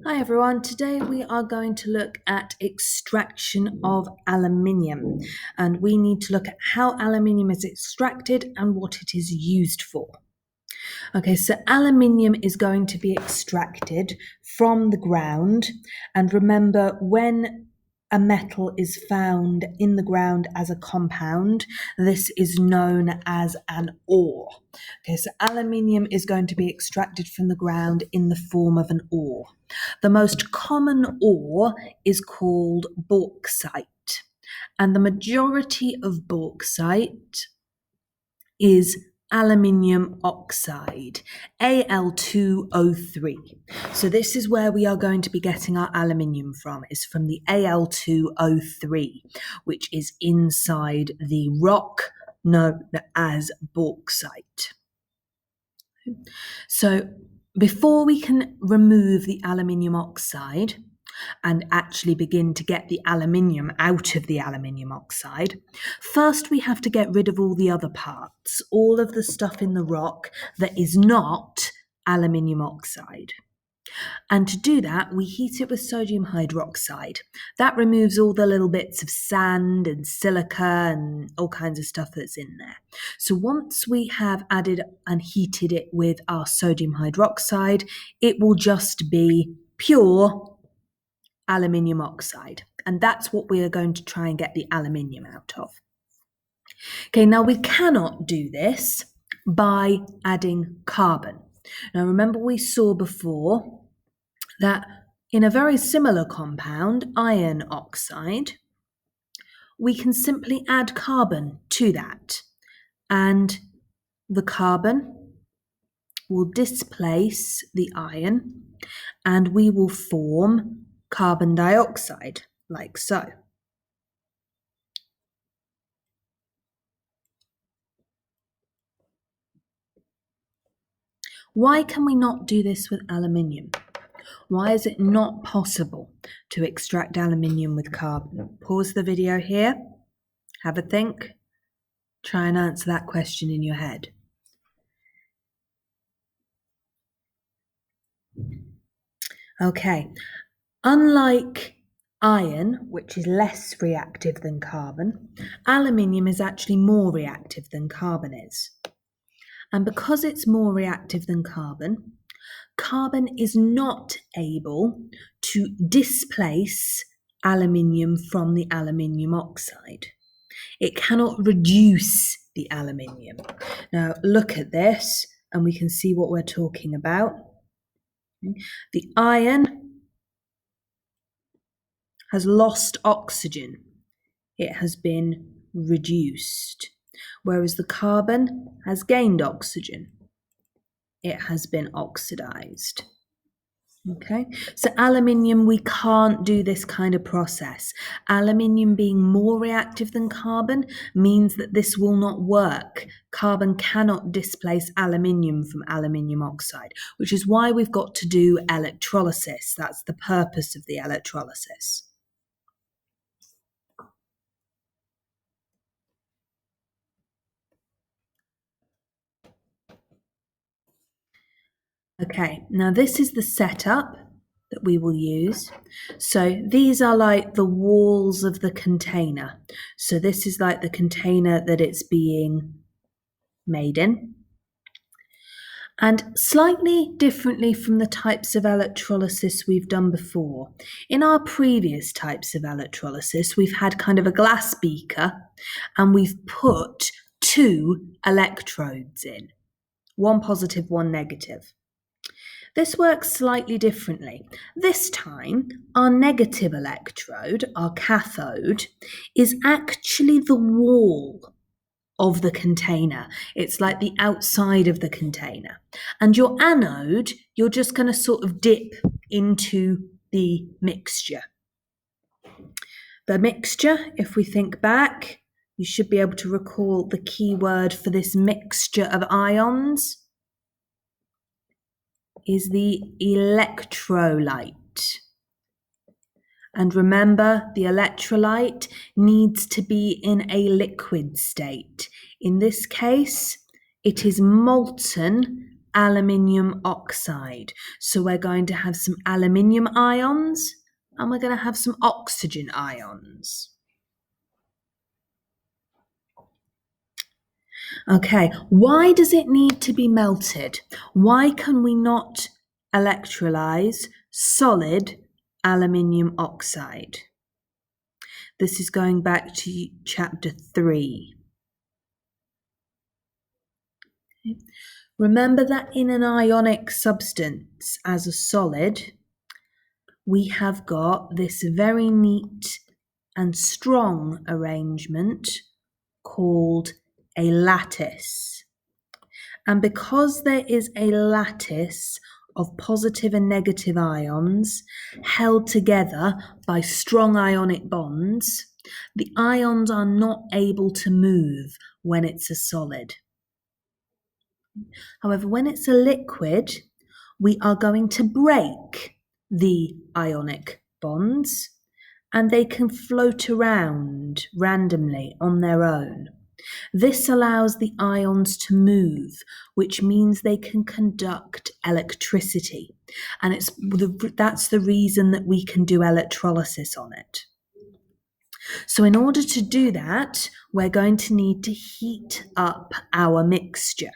Hi everyone, today we are going to look at extraction of aluminium, and we need to look at how aluminium is extracted and what it is used for. Okay, so aluminium is going to be extracted from the ground, and remember, when a metal is found in the ground as a compound, this is known as an ore. Okay, so aluminium is going to be extracted from the ground in the form of an ore. The most common ore is called bauxite, and the majority of bauxite is aluminium oxide, Al2O3. So this is where we are going to be getting our aluminium from, is from the Al2O3, which is inside the rock known as bauxite. So before we can remove the aluminium oxide and actually begin to get the aluminium out of the aluminium oxide, first we have to get rid of all the other parts, all of the stuff in the rock that is not aluminium oxide. And to do that, we heat it with sodium hydroxide. That removes all the little bits of sand and silica and all kinds of stuff that's in there. So once we have added and heated it with our sodium hydroxide, it will just be pure aluminium oxide. And that's what we are going to try and get the aluminium out of. Okay, now we cannot do this by adding carbon. Now remember, we saw before that in a very similar compound, iron oxide, we can simply add carbon to that, and the carbon will displace the iron, and we will form carbon dioxide, like so. Why can we not do this with aluminium? Why is it not possible to extract aluminium with carbon? Pause the video here, have a think, try and answer that question in your head. Okay, unlike iron, which is less reactive than carbon, aluminium is actually more reactive than carbon is. And because it's more reactive than carbon, carbon is not able to displace aluminium from the aluminium oxide. It cannot reduce the aluminium. Now look at this and we can see what we're talking about. The iron has lost oxygen. It has been reduced, whereas the carbon has gained oxygen. It has been oxidized. Okay, so aluminium, we can't do this kind of process. Aluminium being more reactive than carbon means that this will not work. Carbon cannot displace aluminium from aluminium oxide, which is why we've got to do electrolysis. That's the purpose of the electrolysis. Okay, now this is the setup that we will use. So these are like the walls of the container. So this is like the container that it's being made in. And slightly differently from the types of electrolysis we've done before. In our previous types of electrolysis, we've had kind of a glass beaker and we've put two electrodes in, one positive, one negative. This works slightly differently. This time, our negative electrode, our cathode, is actually the wall of the container. It's like the outside of the container. And your anode, you're just going to sort of dip into the mixture. The mixture, if we think back, you should be able to recall the key word for this mixture of ions is the electrolyte. And remember, the electrolyte needs to be in a liquid state. In this case, it is molten aluminium oxide. So we're going to have some aluminium ions and we're going to have some oxygen ions. Okay, why does it need to be melted? Why can we not electrolyze solid aluminium oxide? This is going back to chapter 3. Okay. Remember that in an ionic substance as a solid, we have got this very neat and strong arrangement called a lattice. And because there is a lattice of positive and negative ions held together by strong ionic bonds, the ions are not able to move when it's a solid. However, when it's a liquid, we are going to break the ionic bonds and they can float around randomly on their own. This allows the ions to move, which means they can conduct electricity. And that's the reason that we can do electrolysis on it. So in order to do that, we're going to need to heat up our mixture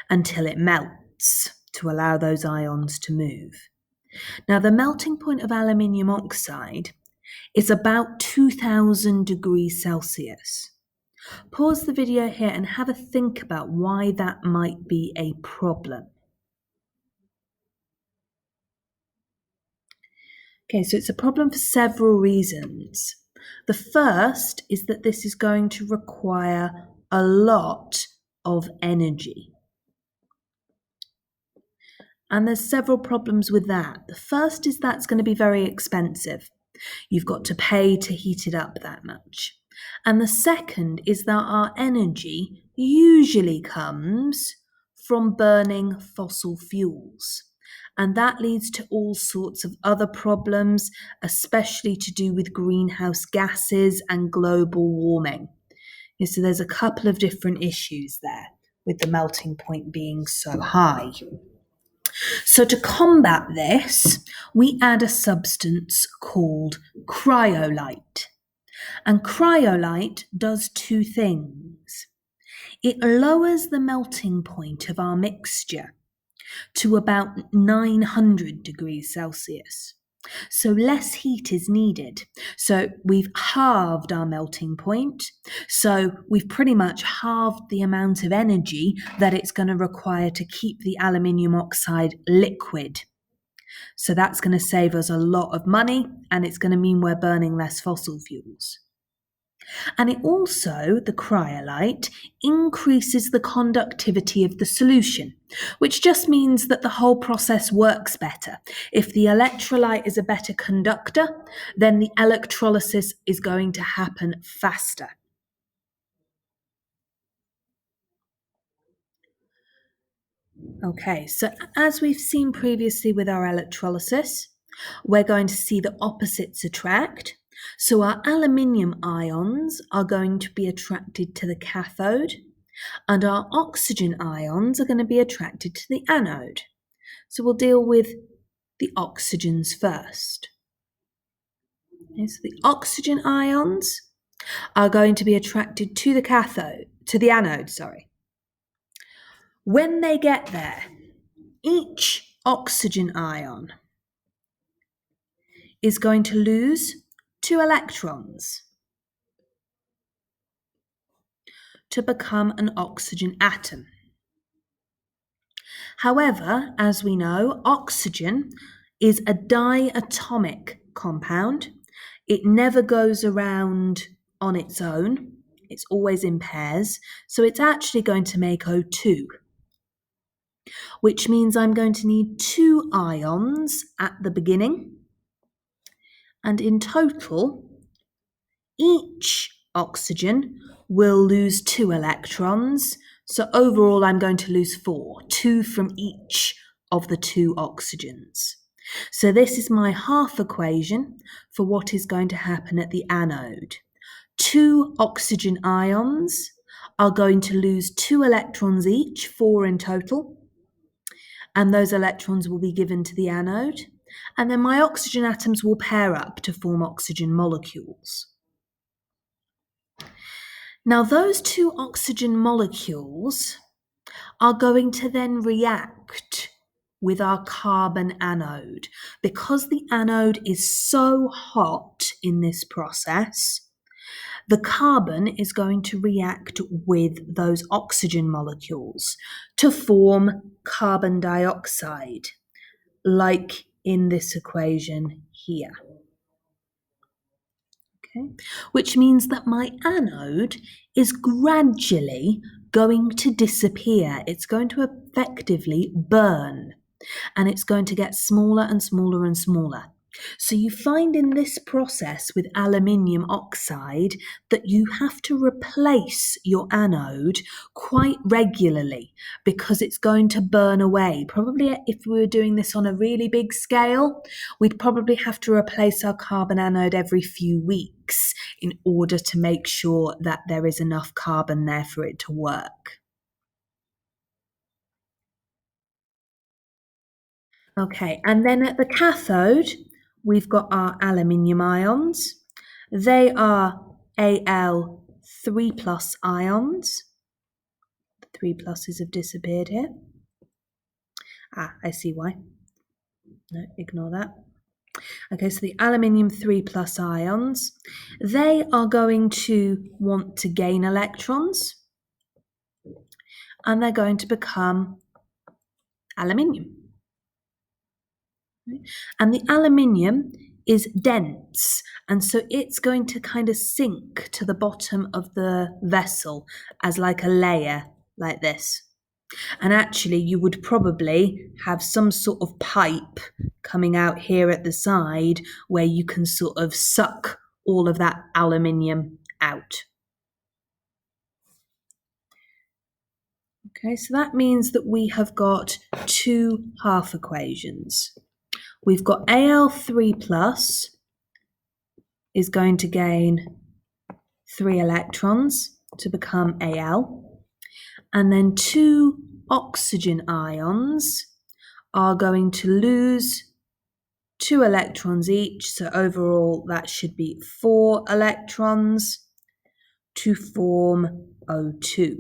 until it melts to allow those ions to move. Now, the melting point of aluminium oxide is about 2000 degrees Celsius. Pause the video here and have a think about why that might be a problem. Okay, so it's a problem for several reasons. The first is that this is going to require a lot of energy. And there's several problems with that. The first is that's going to be very expensive. You've got to pay to heat it up that much. And the second is that our energy usually comes from burning fossil fuels. And that leads to all sorts of other problems, especially to do with greenhouse gases and global warming. So there's a couple of different issues there with the melting point being so high. So to combat this, we add a substance called cryolite. And cryolite does two things. It lowers the melting point of our mixture to about 900 degrees Celsius. So less heat is needed. So we've halved our melting point. So we've pretty much halved the amount of energy that it's going to require to keep the aluminium oxide liquid. So that's going to save us a lot of money, and it's going to mean we're burning less fossil fuels. And it also, the cryolite, increases the conductivity of the solution, which just means that the whole process works better. If the electrolyte is a better conductor, then the electrolysis is going to happen faster. Okay, so as we've seen previously with our electrolysis, we're going to see the opposites attract. So our aluminium ions are going to be attracted to the cathode, and our oxygen ions are going to be attracted to the anode. So we'll deal with the oxygens first. Okay, so the oxygen ions are going to be attracted to the anode. When they get there, each oxygen ion is going to lose 2 electrons to become an oxygen atom. However, as we know, oxygen is a diatomic compound. It never goes around on its own. It's always in pairs. So it's actually going to make O2, which means I'm going to need 2 ions at the beginning. And in total, each oxygen will lose 2 electrons. So overall, I'm going to lose 4, 2 from each of the 2 oxygens. So this is my half equation for what is going to happen at the anode. 2 oxygen ions are going to lose 2 electrons each, 4 in total. and those electrons will be given to the anode, and then my oxygen atoms will pair up to form oxygen molecules. Now, those two oxygen molecules are going to then react with our carbon anode. Because the anode is so hot in this process, the carbon is going to react with those oxygen molecules to form carbon dioxide, like in this equation here. Okay? Which means that my anode is gradually going to disappear. It's going to effectively burn, and it's going to get smaller and smaller and smaller. So you find in this process with aluminium oxide that you have to replace your anode quite regularly because it's going to burn away. Probably if we were doing this on a really big scale, we'd probably have to replace our carbon anode every few weeks in order to make sure that there is enough carbon there for it to work. Okay, and then at the cathode, we've got our aluminium ions. They are Al3 plus ions. The 3 pluses have disappeared here. I see why. No, ignore that. Okay, so the aluminium 3 plus ions, they are going to want to gain electrons, and they're going to become aluminium. And the aluminium is dense, and so it's going to kind of sink to the bottom of the vessel as like a layer like this. And actually you would probably have some sort of pipe coming out here at the side where you can sort of suck all of that aluminium out. Okay, so that means that we have got two half equations. We've got Al3 plus is going to gain 3 electrons to become Al, and then 2 oxygen ions are going to lose 2 electrons each, so overall that should be 4 electrons to form O2.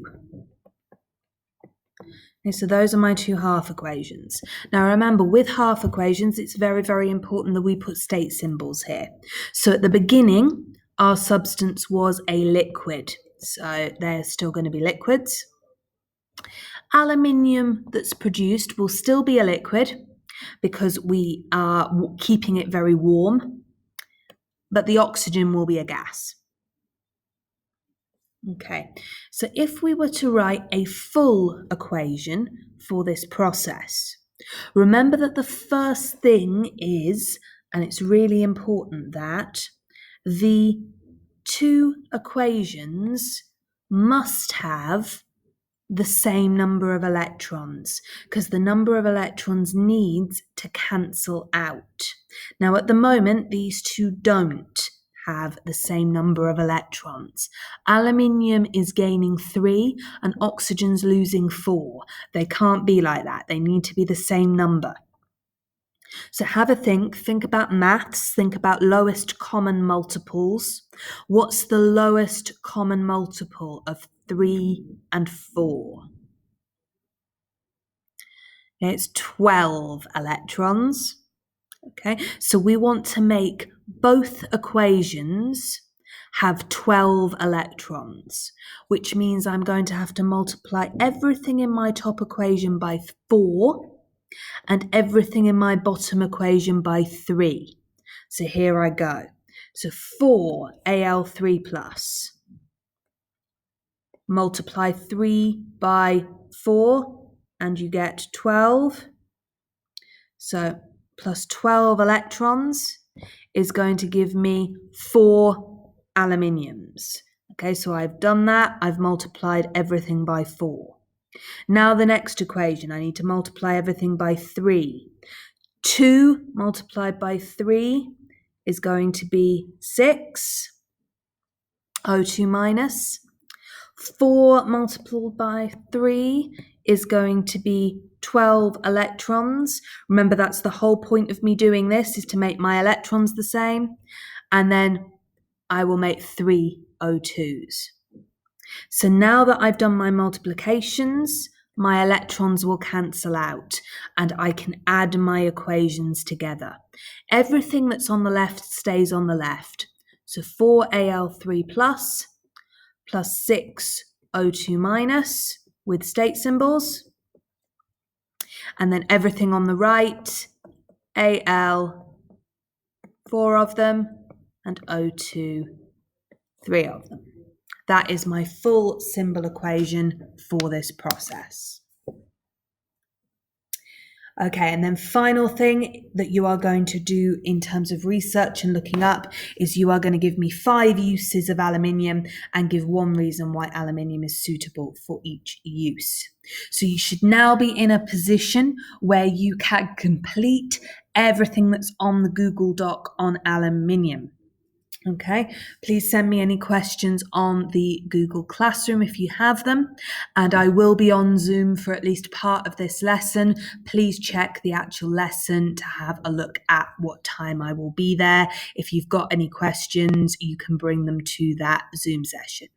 Okay, so those are my two half equations. Now remember, with half equations, it's very, very important that we put state symbols here. So at the beginning, our substance was a liquid, so they're still going to be liquids. Aluminium that's produced will still be a liquid because we are keeping it very warm, but the oxygen will be a gas. Okay, so if we were to write a full equation for this process, remember that the first thing is, and it's really important, that the two equations must have the same number of electrons, because the number of electrons needs to cancel out. Now at the moment, these two don't have the same number of electrons. Aluminium is gaining 3 and oxygen's losing 4. They can't be like that. They need to be the same number. So have a think about maths, think about lowest common multiples. What's the lowest common multiple of 3 and 4? It's 12 electrons. Okay, so we want to make both equations have 12 electrons, which means I'm going to have to multiply everything in my top equation by 4 and everything in my bottom equation by 3. So here I go. So 4 Al3 plus. Multiply 3 by 4 and you get 12. So plus 12 electrons is going to give me 4 aluminiums. Okay, so I've done that. I've multiplied everything by 4. Now the next equation, I need to multiply everything by 3. 2 multiplied by 3 is going to be 6, O2 minus. 4 multiplied by 3 is going to be 12 electrons. Remember, that's the whole point of me doing this, is to make my electrons the same. And then I will make 3 O2s. So now that I've done my multiplications, my electrons will cancel out and I can add my equations together. Everything that's on the left stays on the left. So 4Al3 plus 6 O2 minus with state symbols. And then everything on the right, Al, 4 of them, and O2, 3 of them. That is my full symbol equation for this process. Okay, and then final thing that you are going to do in terms of research and looking up is you are going to give me 5 uses of aluminium and give 1 reason why aluminium is suitable for each use. So you should now be in a position where you can complete everything that's on the Google Doc on aluminium. Okay, please send me any questions on the Google Classroom if you have them, and I will be on Zoom for at least part of this lesson. Please check the actual lesson to have a look at what time I will be there. If you've got any questions, you can bring them to that Zoom session.